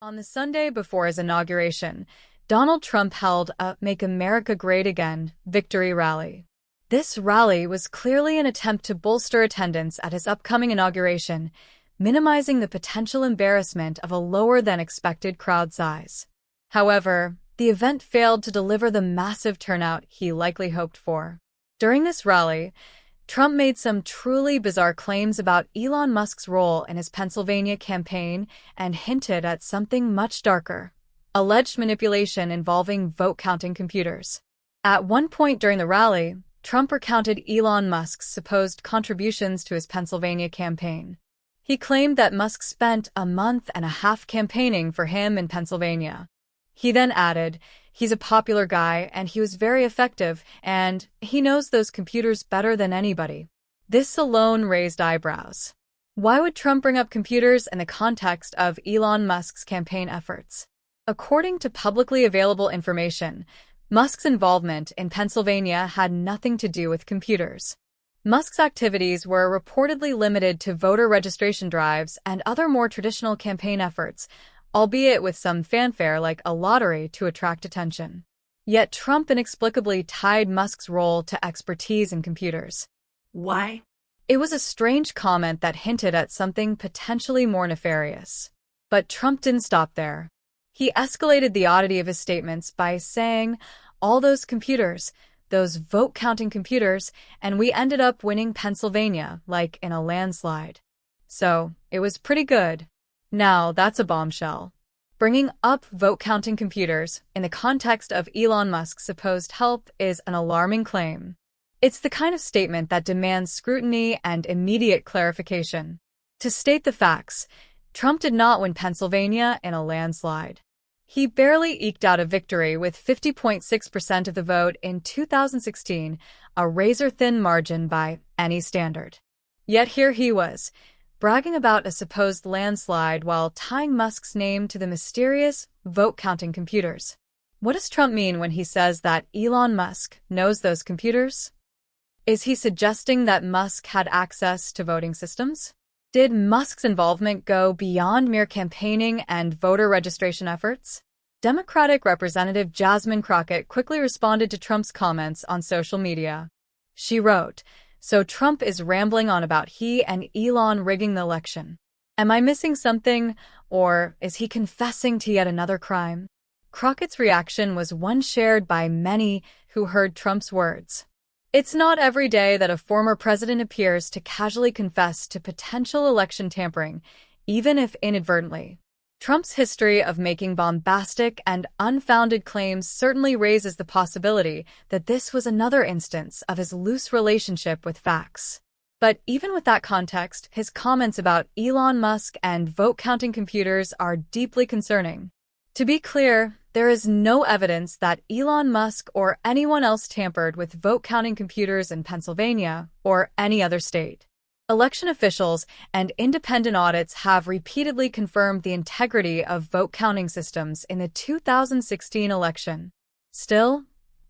On the Sunday before his inauguration, Donald Trump held a Make America Great Again victory rally. This rally was clearly an attempt to bolster attendance at his upcoming inauguration, minimizing the potential embarrassment of a lower-than-expected crowd size. However, the event failed to deliver the massive turnout he likely hoped for. During this rally, Trump made some truly bizarre claims about Elon Musk's role in his Pennsylvania campaign and hinted at something much darker: alleged manipulation involving vote-counting computers. At one point during the rally, Trump recounted Elon Musk's supposed contributions to his Pennsylvania campaign. He claimed that Musk spent a month and a half campaigning for him in Pennsylvania. He then added, "He's a popular guy and he was very effective, and he knows those computers better than anybody." This alone raised eyebrows. Why would Trump bring up computers in the context of Elon Musk's campaign efforts? According to publicly available information, Musk's involvement in Pennsylvania had nothing to do with computers. Musk's activities were reportedly limited to voter registration drives and other more traditional campaign efforts, albeit with some fanfare like a lottery to attract attention. Yet Trump inexplicably tied Musk's role to expertise in computers. Why? It was a strange comment that hinted at something potentially more nefarious. But Trump didn't stop there. He escalated the oddity of his statements by saying, "All those computers, those vote-counting computers, and we ended up winning Pennsylvania, like in a landslide. So, it was pretty good." Now, that's a bombshell. Bringing up vote-counting computers in the context of Elon Musk's supposed help is an alarming claim. It's the kind of statement that demands scrutiny and immediate clarification. To state the facts, Trump did not win Pennsylvania in a landslide. He barely eked out a victory with 50.6% of the vote in 2016, a razor-thin margin by any standard. Yet here he was, bragging about a supposed landslide while tying Musk's name to the mysterious vote-counting computers. What does Trump mean when he says that Elon Musk knows those computers? Is he suggesting that Musk had access to voting systems? Did Musk's involvement go beyond mere campaigning and voter registration efforts? Democratic Representative Jasmine Crockett quickly responded to Trump's comments on social media. She wrote, "So Trump is rambling on about he and Elon rigging the election. Am I missing something, or is he confessing to yet another crime?" Crockett's reaction was one shared by many who heard Trump's words. It's not every day that a former president appears to casually confess to potential election tampering, even if inadvertently. Trump's history of making bombastic and unfounded claims certainly raises the possibility that this was another instance of his loose relationship with facts. But even with that context, his comments about Elon Musk and vote-counting computers are deeply concerning. To be clear, there is no evidence that Elon Musk or anyone else tampered with vote-counting computers in Pennsylvania or any other state. Election officials and independent audits have repeatedly confirmed the integrity of vote-counting systems in the 2016 election. Still,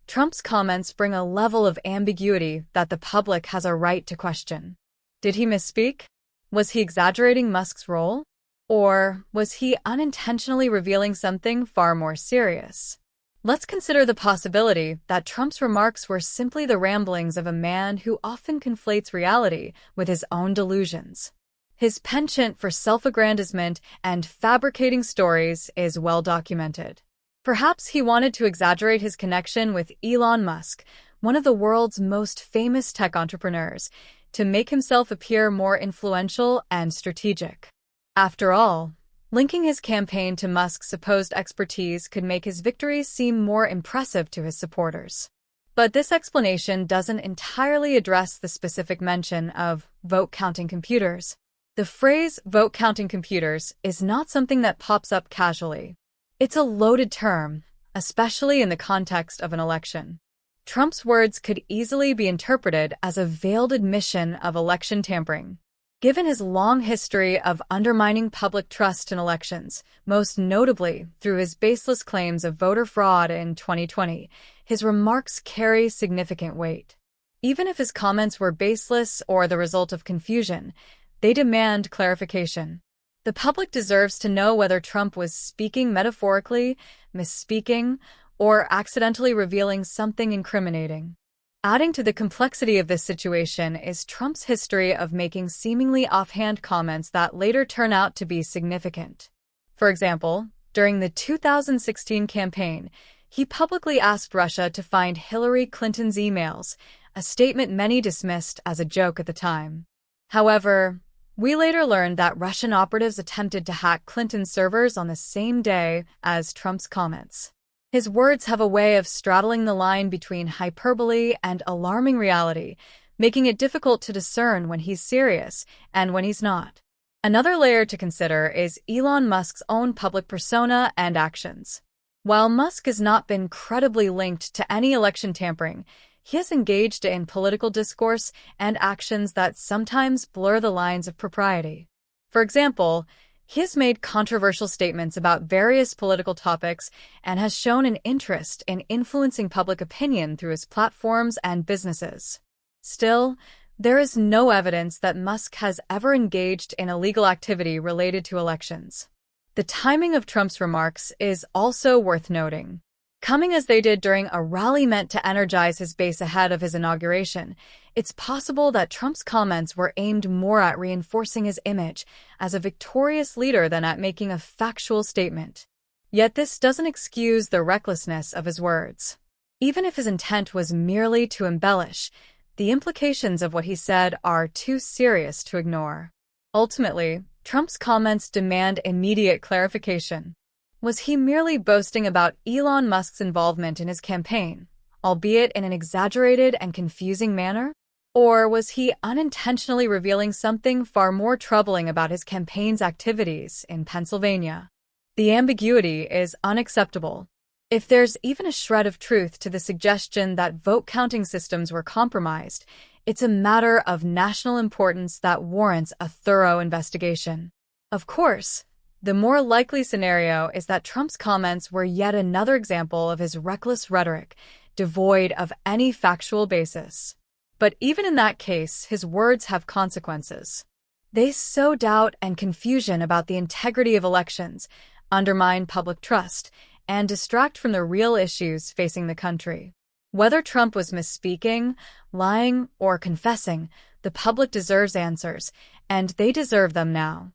Trump's comments bring a level of ambiguity that the public has a right to question. Did he misspeak? Was he exaggerating Musk's role? Or was he unintentionally revealing something far more serious? Let's consider the possibility that Trump's remarks were simply the ramblings of a man who often conflates reality with his own delusions. His penchant for self-aggrandizement and fabricating stories is well documented. Perhaps he wanted to exaggerate his connection with Elon Musk, one of the world's most famous tech entrepreneurs, to make himself appear more influential and strategic. After all, linking his campaign to Musk's supposed expertise could make his victory seem more impressive to his supporters. But this explanation doesn't entirely address the specific mention of vote-counting computers. The phrase vote-counting computers is not something that pops up casually. It's a loaded term, especially in the context of an election. Trump's words could easily be interpreted as a veiled admission of election tampering. Given his long history of undermining public trust in elections, most notably through his baseless claims of voter fraud in 2020, his remarks carry significant weight. Even if his comments were baseless or the result of confusion, they demand clarification. The public deserves to know whether Trump was speaking metaphorically, misspeaking, or accidentally revealing something incriminating. Adding to the complexity of this situation is Trump's history of making seemingly offhand comments that later turn out to be significant. For example, during the 2016 campaign, he publicly asked Russia to find Hillary Clinton's emails, a statement many dismissed as a joke at the time. However, we later learned that Russian operatives attempted to hack Clinton's servers on the same day as Trump's comments. His words have a way of straddling the line between hyperbole and alarming reality, making it difficult to discern when he's serious and when he's not. Another layer to consider is Elon Musk's own public persona and actions. While Musk has not been credibly linked to any election tampering, he has engaged in political discourse and actions that sometimes blur the lines of propriety. For example, he has made controversial statements about various political topics and has shown an interest in influencing public opinion through his platforms and businesses. Still, there is no evidence that Musk has ever engaged in illegal activity related to elections. The timing of Trump's remarks is also worth noting. Coming as they did during a rally meant to energize his base ahead of his inauguration, it's possible that Trump's comments were aimed more at reinforcing his image as a victorious leader than at making a factual statement. Yet this doesn't excuse the recklessness of his words. Even if his intent was merely to embellish, the implications of what he said are too serious to ignore. Ultimately, Trump's comments demand immediate clarification. Was he merely boasting about Elon Musk's involvement in his campaign, albeit in an exaggerated and confusing manner? Or was he unintentionally revealing something far more troubling about his campaign's activities in Pennsylvania? The ambiguity is unacceptable. If there's even a shred of truth to the suggestion that vote-counting systems were compromised, it's a matter of national importance that warrants a thorough investigation. Of course, the more likely scenario is that Trump's comments were yet another example of his reckless rhetoric, devoid of any factual basis. But even in that case, his words have consequences. They sow doubt and confusion about the integrity of elections, undermine public trust, and distract from the real issues facing the country. Whether Trump was misspeaking, lying, or confessing, the public deserves answers, and they deserve them now.